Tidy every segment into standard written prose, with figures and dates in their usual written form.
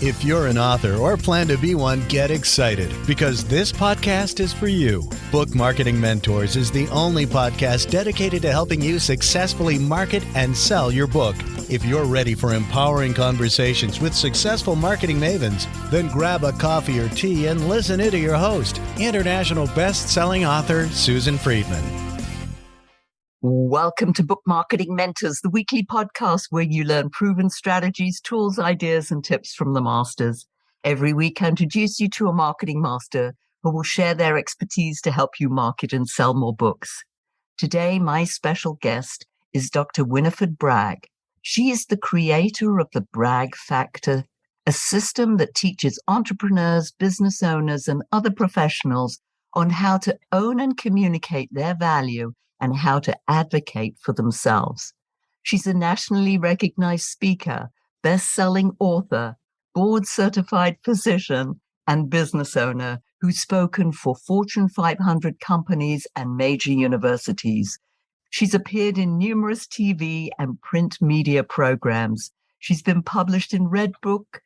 If you're an author or plan to be one, get excited because this podcast is for you. Book Marketing Mentors is the only podcast dedicated to helping you successfully market and sell your book. If you're ready for empowering conversations with successful marketing mavens, then grab a coffee or tea and listen in to your host, international best-selling author Susan Friedman. Welcome to Book Marketing Mentors, the weekly podcast where you learn proven strategies, tools, ideas, and tips from the masters. Every week, I introduce you to a marketing master who will share their expertise to help you market and sell more books. Today, my special guest is Dr. Winifred Bragg. She is the creator of the Bragg Factor, a system that teaches entrepreneurs, business owners, and other professionals on how to own and communicate their value and how to advocate for themselves. She's a nationally recognized speaker, best-selling author, board-certified physician, and business owner who's spoken for Fortune 500 companies and major universities. She's appeared in numerous TV and print media programs. She's been published in Redbook,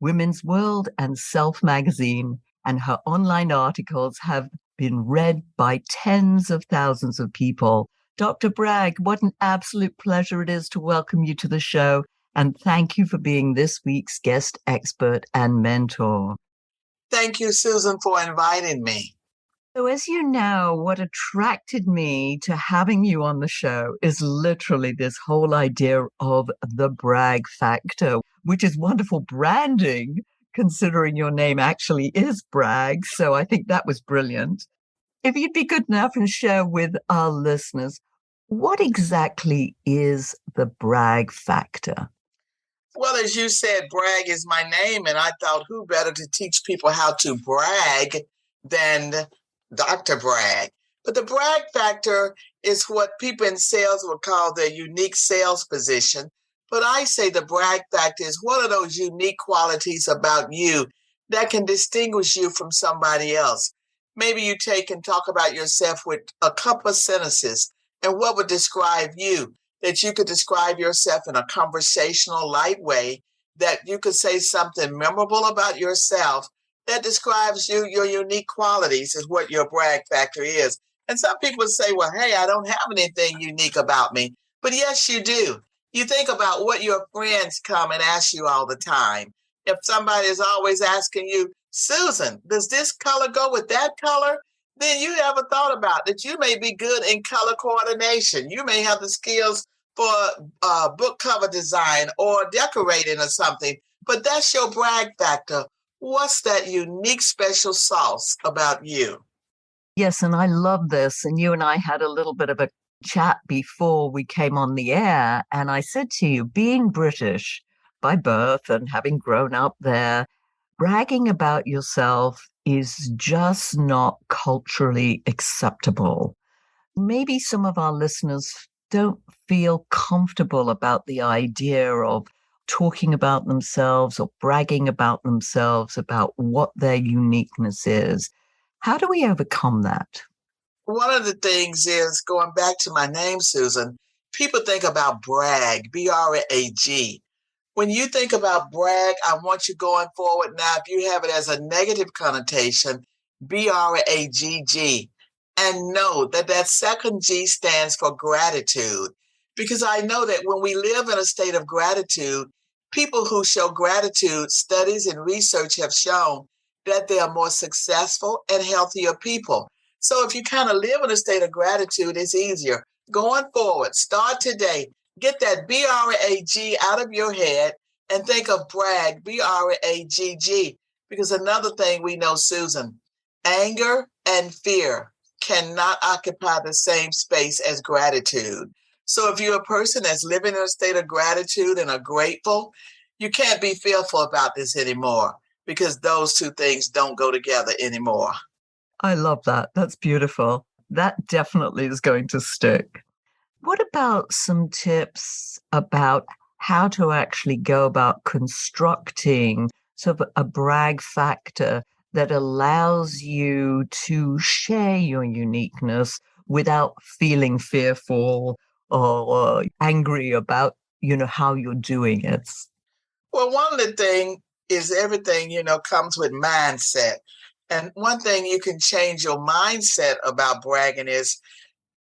Women's World, and Self magazine, and her online articles have been read by tens of thousands of people. Dr. Bragg, what an absolute pleasure it is to welcome you to the show, and thank you for being this week's guest expert and mentor. Thank you, Susan, for inviting me. So as you know, what attracted me to having you on the show is literally this whole idea of the Bragg Factor, which is wonderful branding, considering your name actually is Bragg. So I think that was brilliant. If you'd be good enough and share with our listeners, what exactly is the Bragg Factor? Well, as you said, Bragg is my name, and I thought who better to teach people how to brag than Dr. Bragg. But the Bragg Factor is what people in sales would call their unique sales position. But I say the Bragg Factor is one of those unique qualities about you that can distinguish you from somebody else. Maybe you take and talk about yourself with a couple of sentences and what would describe you, that you could describe yourself in a conversational, light way, that you could say something memorable about yourself that describes you, your unique qualities is what your Bragg Factor is. And some people say, well, hey, I don't have anything unique about me. But yes, you do. You think about what your friends come and ask you all the time. If somebody is always asking you, Susan, does this color go with that color? Then you ever thought about that you may be good in color coordination. You may have the skills for book cover design or decorating or something, but that's your Bragg Factor. What's that unique special sauce about you? Yes, and I love this. And you and I had a little bit of a chat before we came on the air. And I said to you, being British by birth and having grown up there, bragging about yourself is just not culturally acceptable. Maybe some of our listeners don't feel comfortable about the idea of talking about themselves or bragging about themselves, about what their uniqueness is. How do we overcome that? One of the things is, going back to my name, Susan, people think about brag, B-R-A-G. When you think about brag, I want you going forward now, if you have it as a negative connotation, B-R-A-G-G, and know that that second G stands for gratitude. Because I know that when we live in a state of gratitude, people who show gratitude, studies and research have shown that they are more successful and healthier people. So if you kind of live in a state of gratitude, it's easier. Going forward, start today. Get that B-R-A-G out of your head and think of brag, B-R-A-G-G. Because another thing we know, Susan, anger and fear cannot occupy the same space as gratitude. So if you're a person that's living in a state of gratitude and are grateful, you can't be fearful about this anymore because those two things don't go together anymore. I love that. That's beautiful. That definitely is going to stick. What about some tips about how to actually go about constructing sort of a brag factor that allows you to share your uniqueness without feeling fearful or angry about, how you're doing it? Well, one of the things is everything, comes with mindset. And one thing you can change your mindset about bragging is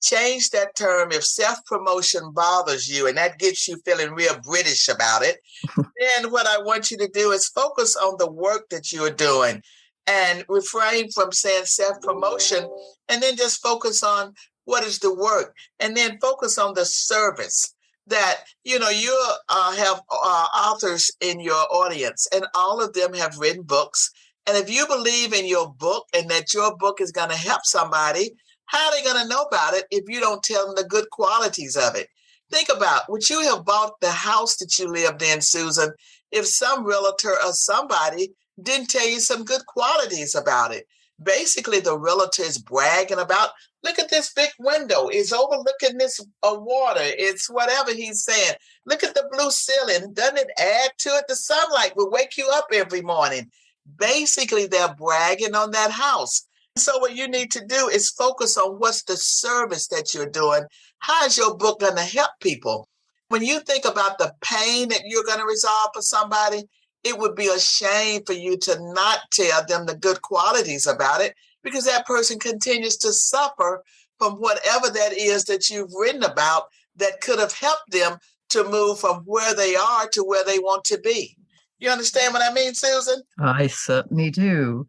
change that term. If self-promotion bothers you and that gets you feeling real British about it, then what I want you to do is focus on the work that you are doing and refrain from saying self-promotion, and then just focus on what is the work, and then focus on the service that, you have authors in your audience, and all of them have written books. And if you believe in your book and that your book is going to help somebody, how are they going to know about it if you don't tell them the good qualities of it? Think about, would you have bought the house that you lived in, Susan, if some realtor or somebody didn't tell you some good qualities about it? Basically, the realtor is bragging about, look at this big window. It's overlooking this water. It's whatever he's saying. Look at the blue ceiling. Doesn't it add to it? The sunlight will wake you up every morning. Basically, they're bragging on that house. So what you need to do is focus on what's the service that you're doing. How is your book going to help people? When you think about the pain that you're going to resolve for somebody, it would be a shame for you to not tell them the good qualities about it, because that person continues to suffer from whatever that is that you've written about that could have helped them to move from where they are to where they want to be. You understand what I mean, Susan? I certainly do.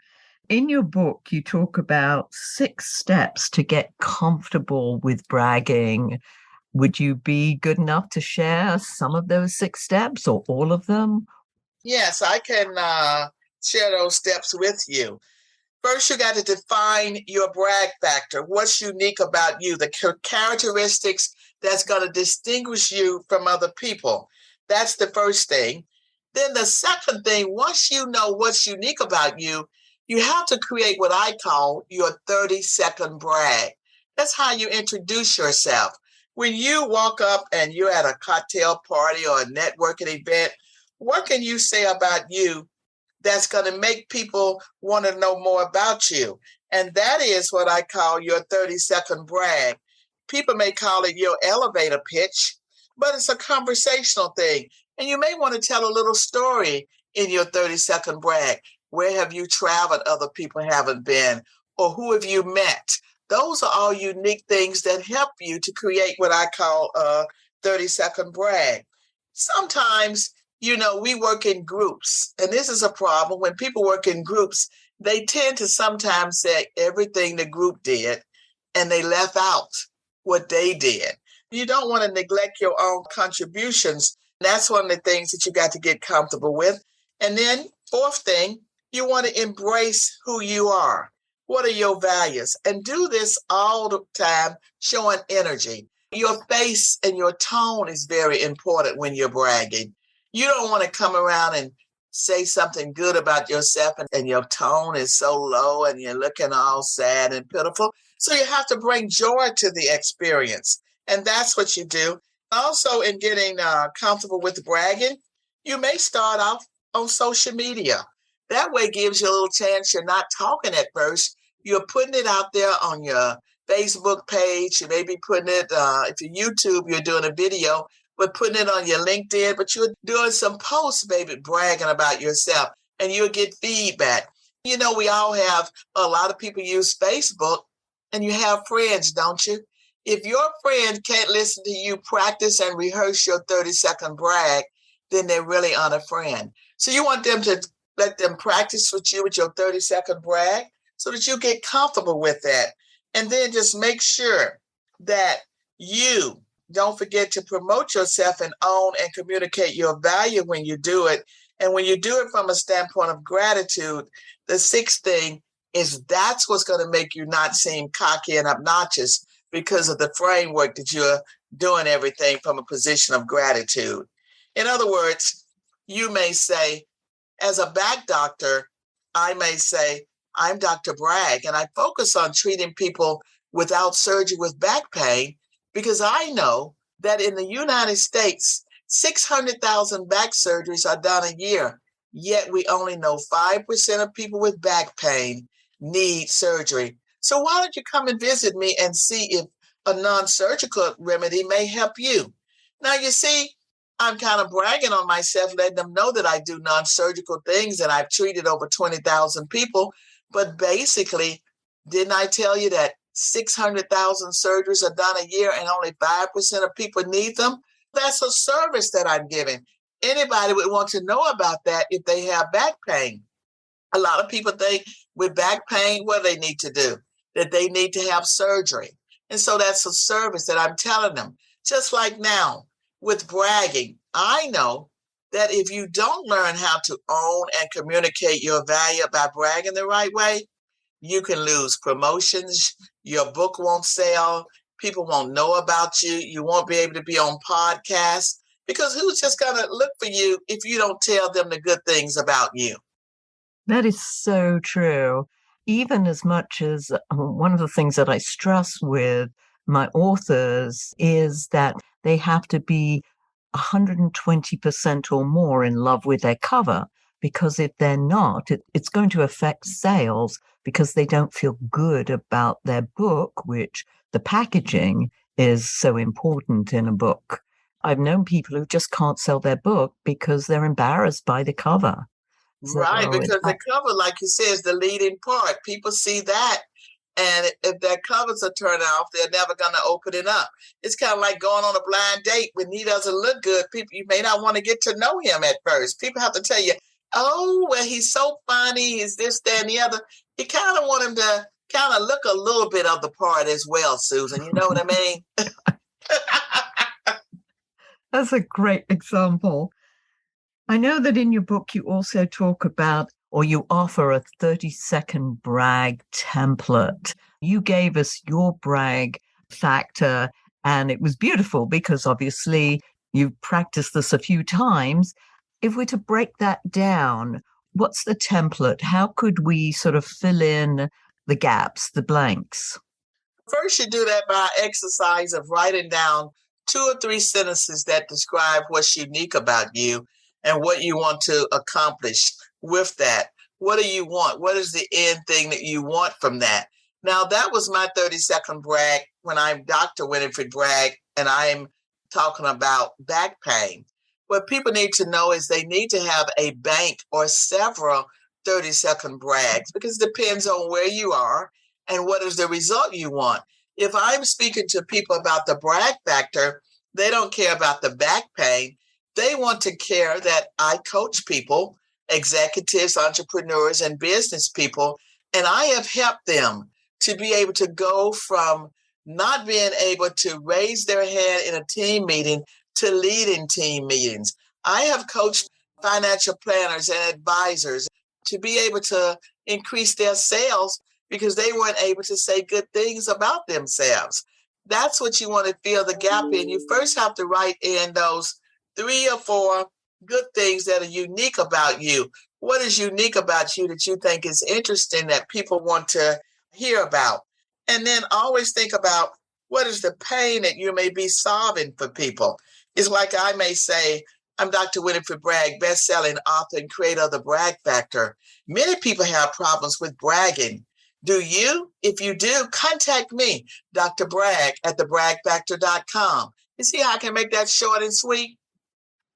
In your book, you talk about 6 steps to get comfortable with bragging. Would you be good enough to share some of those 6 steps or all of them? Yes, I can share those steps with you. First, you got to define your brag factor. What's unique about you, the characteristics that's going to distinguish you from other people. That's the first thing. Then the second thing, once you know what's unique about you, you have to create what I call your 30-second brag. That's how you introduce yourself. When you walk up and you're at a cocktail party or a networking event, what can you say about you that's going to make people want to know more about you? And that is what I call your 30-second brag. People may call it your elevator pitch, but it's a conversational thing. And you may want to tell a little story in your 30-second brag. Where have you traveled other people haven't been? Or who have you met? Those are all unique things that help you to create what I call a 30-second brag. Sometimes, we work in groups, and this is a problem. When people work in groups, they tend to sometimes say everything the group did, and they left out what they did. You don't want to neglect your own contributions. That's one of the things that you got to get comfortable with. And then, fourth thing, you want to embrace who you are. What are your values? And do this all the time, showing energy. Your face and your tone is very important when you're bragging. You don't want to come around and say something good about yourself and your tone is so low and you're looking all sad and pitiful. So you have to bring joy to the experience. And that's what you do. Also, in getting comfortable with bragging, you may start off on social media. That way gives you a little chance. You're not talking at first. You're putting it out there on your Facebook page. You may be putting it, if you're YouTube, you're doing a video, but putting it on your LinkedIn, but you're doing some posts, maybe bragging about yourself, and you'll get feedback. We all have, a lot of people use Facebook, and you have friends, don't you? If your friend can't listen to you practice and rehearse your 30-second brag, then they're really not a friend. So you want them to let them practice with you with your 30-second brag so that you get comfortable with that. And then just make sure that you don't forget to promote yourself and own and communicate your value when you do it. And when you do it from a standpoint of gratitude, the sixth thing is that's what's going to make you not seem cocky and obnoxious, because of the framework that you're doing everything from a position of gratitude. In other words, you may say, as a back doctor, I may say, I'm Dr. Bragg, and I focus on treating people without surgery with back pain, because I know that in the United States, 600,000 back surgeries are done a year, yet we only know 5% of people with back pain need surgery. So why don't you come and visit me and see if a non-surgical remedy may help you? Now, you see, I'm kind of bragging on myself, letting them know that I do non-surgical things and I've treated over 20,000 people. But basically, didn't I tell you that 600,000 surgeries are done a year and only 5% of people need them? That's a service that I'm giving. Anybody would want to know about that if they have back pain. A lot of people think with back pain, what do they need to do? That they need to have surgery. And so that's a service that I'm telling them. Just like now with bragging, I know that if you don't learn how to own and communicate your value by bragging the right way, you can lose promotions. Your book won't sell. People won't know about you. You won't be able to be on podcasts because who's just going to look for you if you don't tell them the good things about you? That is so true. Even as much as one of the things that I stress with my authors is that they have to be 120% or more in love with their cover, because if they're not, it's going to affect sales because they don't feel good about their book, which the packaging is so important in a book. I've known people who just can't sell their book because they're embarrassed by the cover. Right, So because the cover, like you said, is the leading part. People see that, and if that cover's a turn off, they're never going to open it up. It's kind of like going on a blind date. When he doesn't look good, people, you may not want to get to know him at first. People have to tell you, oh, well, he's so funny, he's this, that, and the other. You kind of want him to kind of look a little bit of the part as well, Susan. You know what I mean? that's a great example. I know that in your book, you also talk about, or you offer a 30-second brag template. You gave us your brag factor, and it was beautiful because obviously you've practiced this a few times. If we're to break that down, what's the template? How could we sort of fill in the gaps, the blanks? First, you do that by exercise of writing down 2 or 3 sentences that describe what's unique about you and what you want to accomplish with that. What do you want? What is the end thing that you want from that? Now, that was my 30-second brag when I'm Dr. Winifred Bragg and I'm talking about back pain. What people need to know is they need to have a bank or several 30-second brags because it depends on where you are and what is the result you want. If I'm speaking to people about the brag factor, they don't care about the back pain. They want to care that I coach people, executives, entrepreneurs, and business people, and I have helped them to be able to go from not being able to raise their hand in a team meeting to leading team meetings. I have coached financial planners and advisors to be able to increase their sales because they weren't able to say good things about themselves. That's what you want to fill the gap in. You first have to write in those 3 or 4 good things that are unique about you. What is unique about you that you think is interesting that people want to hear about? And then always think about what is the pain that you may be solving for people. It's like I may say, I'm Dr. Winifred Bragg, best-selling author and creator of the Bragg Factor. Many people have problems with bragging. Do you? If you do, contact me, Dr. Bragg at thebragfactor.com. You see how I can make that short and sweet?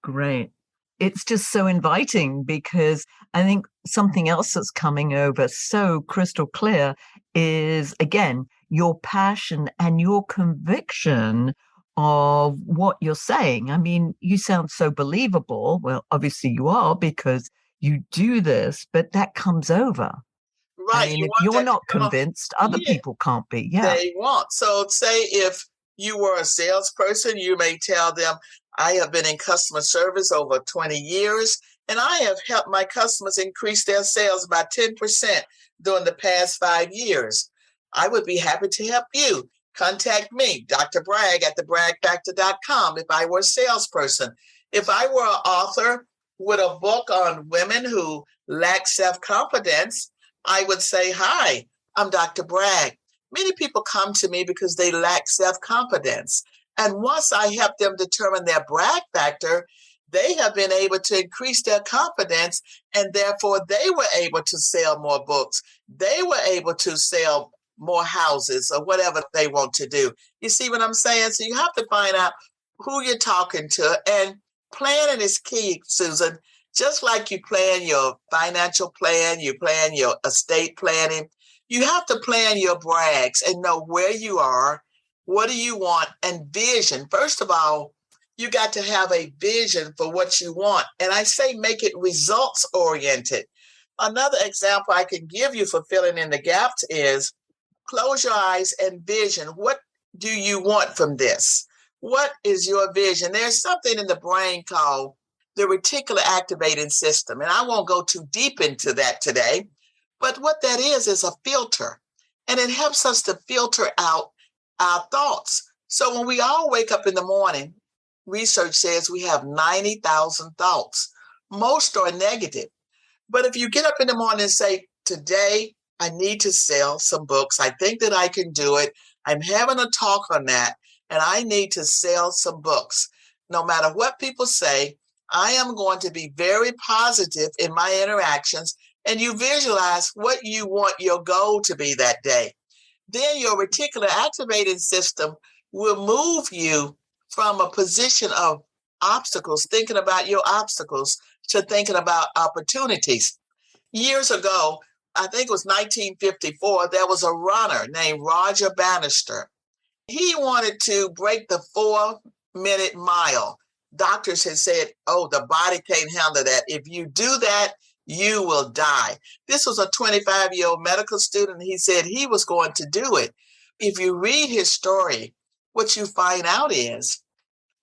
Great. It's just so inviting because I think something else that's coming over so crystal clear is, again, your passion and your conviction of what you're saying. I mean, you sound so believable. Well, obviously you are because you do this, but that comes over. I Right. mean, You if want you're that to not come up. convinced, other Yeah, people can't be. Yeah. they want. So say if you were a salesperson, you may tell them, I have been in customer service over 20 years, and I have helped my customers increase their sales by 10% during the past 5 years. I would be happy to help you. Contact me, Dr. Bragg at thebragfactor.com if I were a salesperson. If I were an author with a book on women who lack self-confidence, I would say, hi, I'm Dr. Bragg. Many people come to me because they lack self-confidence. And once I help them determine their brag factor, they have been able to increase their confidence, and therefore they were able to sell more books. They were able to sell more houses or whatever they want to do. You see what I'm saying? So you have to find out who you're talking to. And Planning is key, Susan. Just like you plan your financial plan, you plan your estate planning, you have to plan your brags and know where you are, what do you want, and vision. First of all, you got to have a vision for what you want. And I say make it results oriented. Another example I can give you for filling in the gaps is close your eyes and vision. What do you want from this? What is your vision? There's something in the brain called the reticular activating system. And I won't go too deep into that today. But what that is a filter. And it helps us to filter out our thoughts. So when we all wake up in the morning, research says we have 90,000 thoughts. Most are negative. But if you get up in the morning and say, today, I need to sell some books. I think that I can do it. I'm having a talk on that, and I need to sell some books. No matter what people say, I am going to be very positive in my interactions, and you visualize what you want your goal to be that day. Then your reticular activating system will move you from a position of obstacles, thinking about your obstacles, to thinking about opportunities. Years ago, I think it was 1954, there was a runner named Roger Bannister. He wanted to break the 4-minute mile. Doctors had said, oh, the body can't handle that. If you do that, you will die. This was a 25-year-old medical student. He said he was going to do it. If you read his story, what you find out is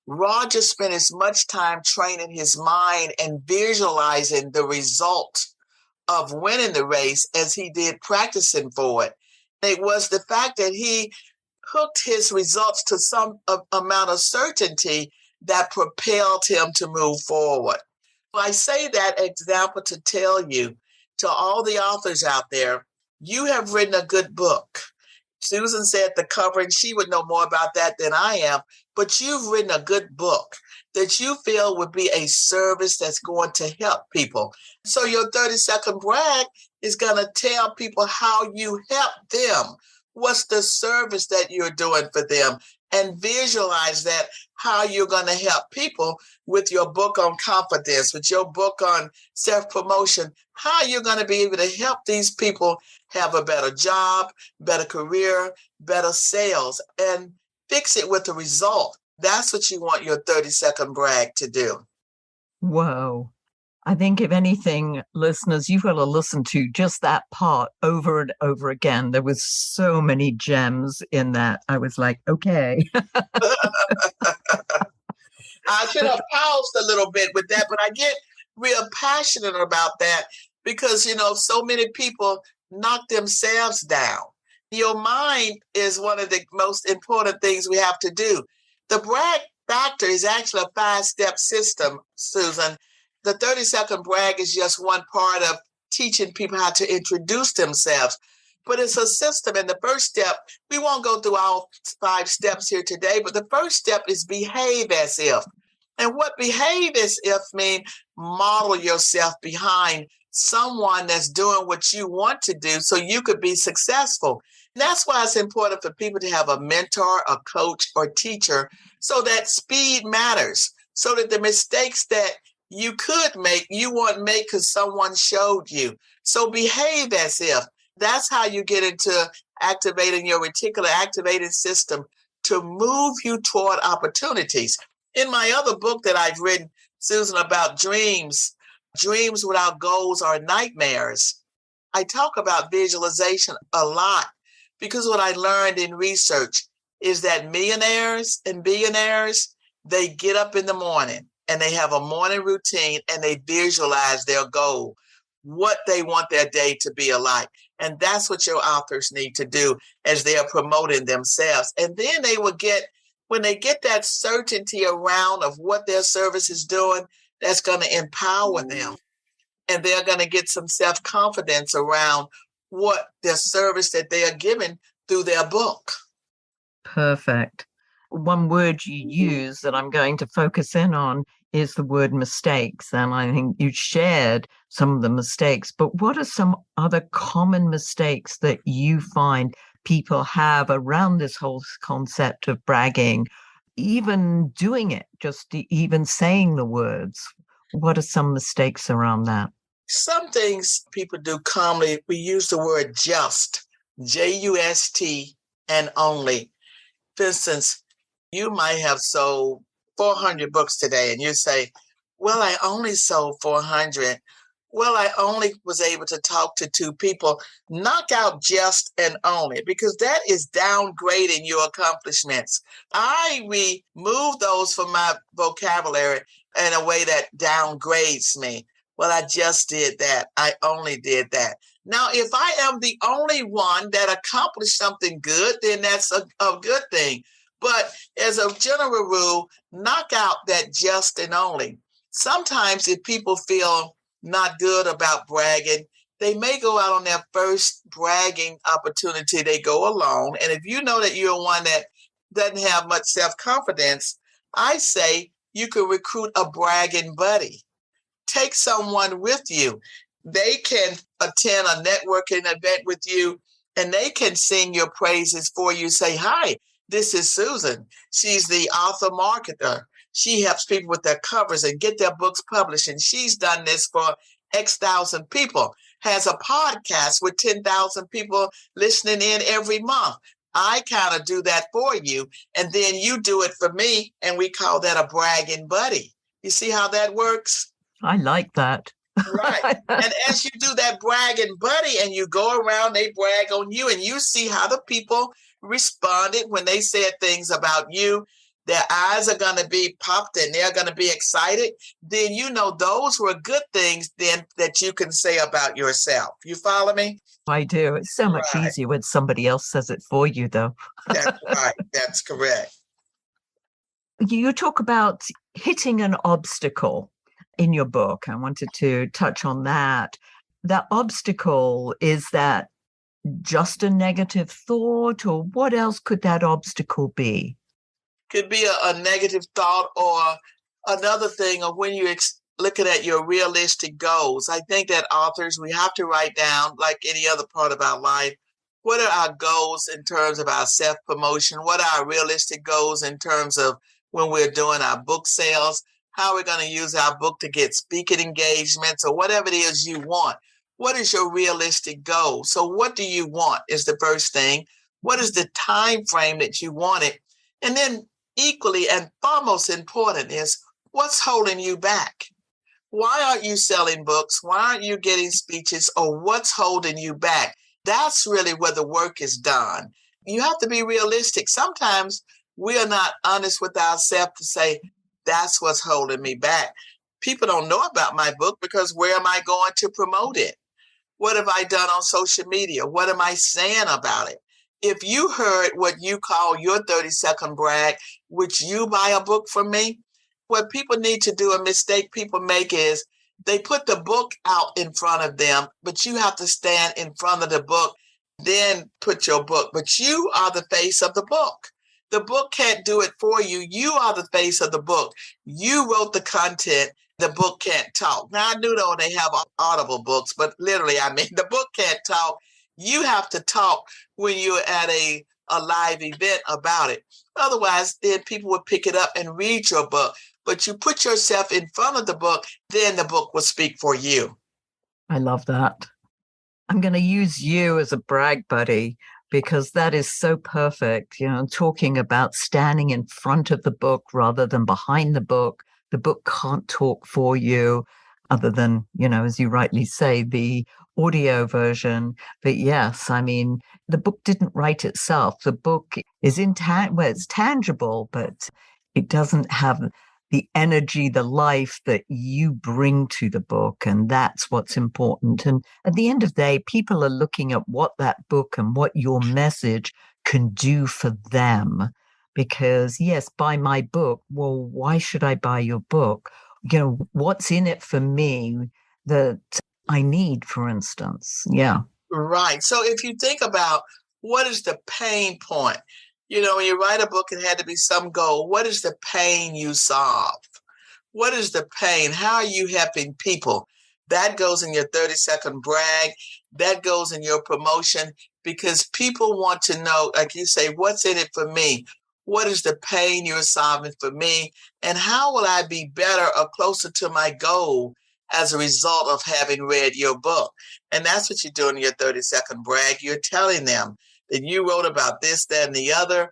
Roger spent as much time training his mind and visualizing the result of winning the race as he did practicing for it. It was the fact that he hooked his results to some amount of certainty that propelled him to move forward. I say that example to tell you, to all the authors out there, you have written a good book. Susan said the cover, and she would know more about that than I am, but you've written a good book that you feel would be a service that's going to help people. So your 30-second brag is going to tell people how you help them. What's the service that you're doing for them? And visualize that, how you're going to help people with your book on confidence, with your book on self-promotion, how you're going to be able to help these people have a better job, better career, better sales, and fix it with the result. That's what you want your 30-second brag to do. Whoa. I think if anything, listeners, you've got to listen to just that part over and over again. There was so many gems in that. I was like, okay. I should have paused a little bit with that, but I get real passionate about that because, so many people knock themselves down. Your mind is one of the most important things we have to do. The brag factor is actually a 5-step system, Susan. The 30-second brag is just one part of teaching people how to introduce themselves. But it's a system. And the first step, we won't go through all 5 steps here today, but the first step is behave as if. And what behave as if mean? Model yourself behind someone that's doing what you want to do so you could be successful. And that's why it's important for people to have a mentor, a coach, or teacher so that speed matters, so that the mistakes that you could make, you won't make because someone showed you. So behave as if. That's how you get into activating your reticular activating system to move you toward opportunities. In my other book that I've written, Susan, about dreams without goals are nightmares, I talk about visualization a lot because what I learned in research is that millionaires and billionaires, they get up in the morning and they have a morning routine and they visualize their goal, what they want their day to be alike. And that's what your authors need to do as they are promoting themselves. And then they will get, when they get that certainty around of what their service is doing, that's going to empower them. And they're going to get some self-confidence around what their service that they are giving through their book. Perfect. One word you use that I'm going to focus in on is the word mistakes. And I think you shared some of the mistakes, but what are some other common mistakes that you find people have around this whole concept of bragging? even doing it, just even saying the words? What are some mistakes around that? Some things people do commonly, we use the word just, Just, and only. For instance, you might have sold 400 books today, and you say, well, I only sold 400. Well, I only was able to talk to 2 people. Knock out just and only, because that is downgrading your accomplishments. I remove those from my vocabulary in a way that downgrades me. Well, I just did that. I only did that. Now, if I am the only one that accomplished something good, then that's a good thing. But as a general rule, knock out that just and only. Sometimes if people feel not good about bragging, they may go out on their first bragging opportunity. They go alone. And if you know that you're one that doesn't have much self-confidence, I say you could recruit a bragging buddy. Take someone with you. They can attend a networking event with you, and they can sing your praises for you. Say, hi, this is Susan. She's the author marketer. She helps people with their covers and get their books published. And she's done this for X thousand people, has a podcast with 10,000 people listening in every month. I kind of do that for you. And then you do it for me. And we call that a bragging buddy. You see how that works? I like that. Right. And as you do that bragging buddy and you go around, they brag on you, and you see how the people responded when they said things about you. Their eyes are going to be popped and they're going to be excited. Then you know those were good things then that you can say about yourself. You follow me? I do. It's so much easier when somebody else says it for you, though. That's right. That's correct. You talk about hitting an obstacle in your book. I wanted to touch on that. That obstacle, is that just a negative thought, or what else could that obstacle be? Could be a negative thought, or another thing of when you're looking at your realistic goals. I think that authors, we have to write down, like any other part of our life, what are our goals in terms of our self-promotion? What are our realistic goals in terms of when we're doing our book sales? How are we going to use our book to get speaking engagements or whatever it is you want? What is your realistic goal? So what do you want is the first thing. What is the time frame that you want it? And then equally and far most important is what's holding you back? Why aren't you selling books? Why aren't you getting speeches? Or what's holding you back? That's really where the work is done. You have to be realistic. Sometimes we are not honest with ourselves to say, that's what's holding me back. People don't know about my book because where am I going to promote it? What have I done on social media? What am I saying about it? If you heard what you call your 30-second brag, would you buy a book from me? What people need to do, a mistake people make, is they put the book out in front of them, but you have to stand in front of the book, then put your book. But you are the face of the book. The book can't do it for you. You are the face of the book. You wrote the content. The book can't talk. Now, I do know they have audible books, but literally, I mean, the book can't talk. You have to talk when you're at a live event about it. Otherwise, then people would pick it up and read your book. But you put yourself in front of the book, then the book will speak for you. I love that. I'm going to use you as a brag buddy, because that is so perfect. You know, talking about standing in front of the book rather than behind the book. The book can't talk for you other than, you know, as you rightly say, the audio version. But yes, I mean, the book didn't write itself. The book is it's tangible, but it doesn't have the energy, the life that you bring to the book. And that's what's important. And at the end of the day, people are looking at what that book and what your message can do for them. Because yes, buy my book. Well, why should I buy your book? You know, what's in it for me that I need, for instance? Yeah. Right. So if you think about what is the pain point, you know, when you write a book, it had to be some goal. What is the pain you solve? What is the pain? How are you helping people? That goes in your 30-second brag. That goes in your promotion, because people want to know, like you say, what's in it for me? What is the pain you're solving for me? And how will I be better or closer to my goal as a result of having read your book? And that's what you're doing in your 30-second brag. You're telling them that you wrote about this, that, and the other.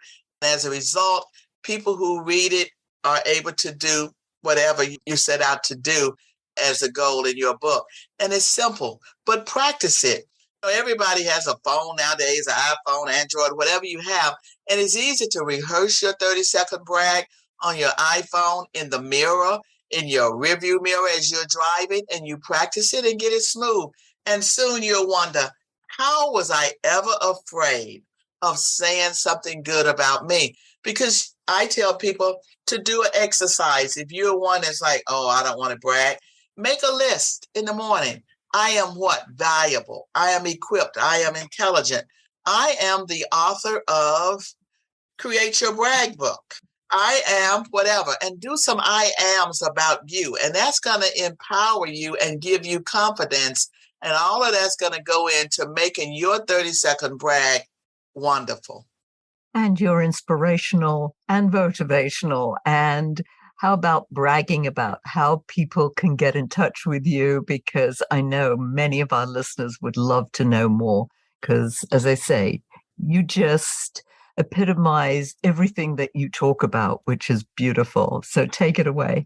And as a result, people who read it are able to do whatever you set out to do as a goal in your book. And it's simple, but practice it. Everybody has a phone nowadays, an iPhone, Android, whatever you have. And it's easy to rehearse your 30-second brag on your iPhone, in the mirror, in your rearview mirror as you're driving, and you practice it and get it smooth. And soon you'll wonder, how was I ever afraid of saying something good about me? Because I tell people to do an exercise. If you're one that's like, oh, I don't want to brag, make a list in the morning. I am what? Valuable. I am equipped. I am intelligent. I am the author of Create Your Brag book. I am whatever. And do some I ams about you. And that's going to empower you and give you confidence. And all of that's going to go into making your 30-second brag wonderful. And you're inspirational and motivational. And how about bragging about how people can get in touch with you? Because I know many of our listeners would love to know more. Because, as I say, you just epitomize everything that you talk about, which is beautiful. So take it away.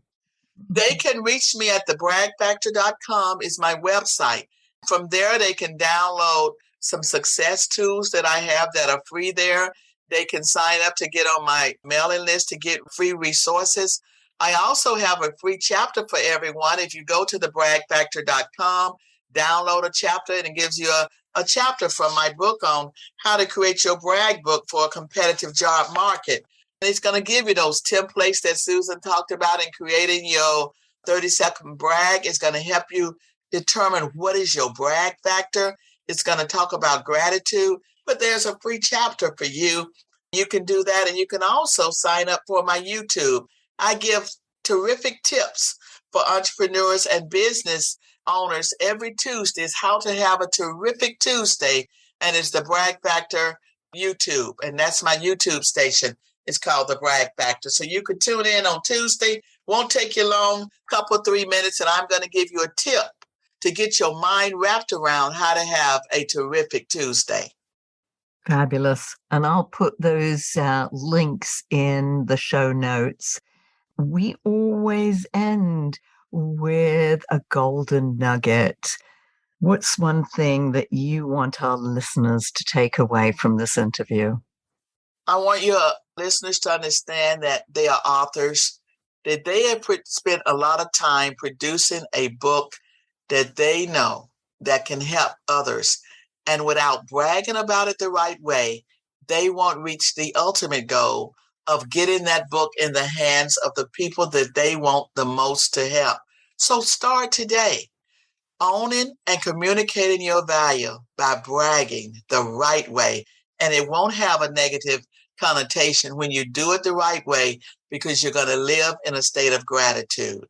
They can reach me at thebragfactor.com is my website. From there, they can download some success tools that I have that are free there. They can sign up to get on my mailing list to get free resources. I also have a free chapter for everyone. If you go to thebragfactor.com, download a chapter, and it gives you a chapter from my book on how to create your brag book for a competitive job market. And it's going to give you those templates that Susan talked about in creating your 30-second brag. It's going to help you determine what is your brag factor. It's going to talk about gratitude, but there's a free chapter for you. You can do that, and you can also sign up for my YouTube. I give terrific tips for entrepreneurs and business owners every Tuesday. Is how to have a terrific Tuesday, and it's the Brag Factor YouTube, and that's my YouTube station. It's called the Brag Factor. So you can tune in on Tuesday. Won't take you long, couple 3 minutes, and I'm going to give you a tip to get your mind wrapped around how to have a terrific Tuesday. Fabulous. And I'll put those links in the show notes. We always end with a golden nugget. What's one thing that you want our listeners to take away from this interview? I want your listeners to understand that they are authors, that they have spent a lot of time producing a book that they know that can help others. And without bragging about it the right way, they won't reach the ultimate goal of getting that book in the hands of the people that they want the most to help. So start today, owning and communicating your value by bragging the right way. And it won't have a negative connotation when you do it the right way, because you're going to live in a state of gratitude.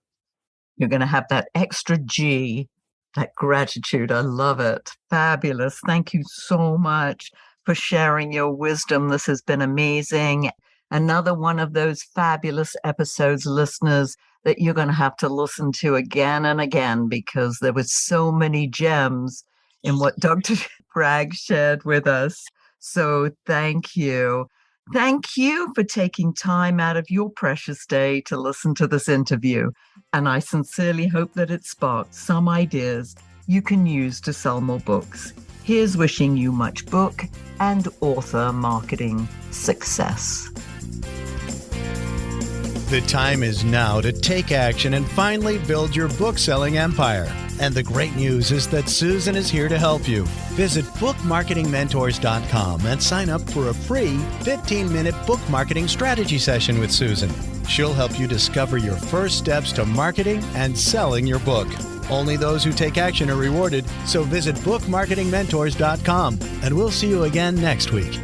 You're going to have that extra G, that gratitude. I love it. Fabulous. Thank you so much for sharing your wisdom. This has been amazing. Another one of those fabulous episodes, listeners, that you're going to have to listen to again and again, because there were so many gems in what Dr. Bragg shared with us. So thank you. Thank you for taking time out of your precious day to listen to this interview. And I sincerely hope that it sparked some ideas you can use to sell more books. Here's wishing you much book and author marketing success. The time is now to take action and finally build your book-selling empire. And the great news is that Susan is here to help you. Visit bookmarketingmentors.com and sign up for a free 15-minute book marketing strategy session with Susan. She'll help you discover your first steps to marketing and selling your book. Only those who take action are rewarded, so visit bookmarketingmentors.com, and we'll see you again next week.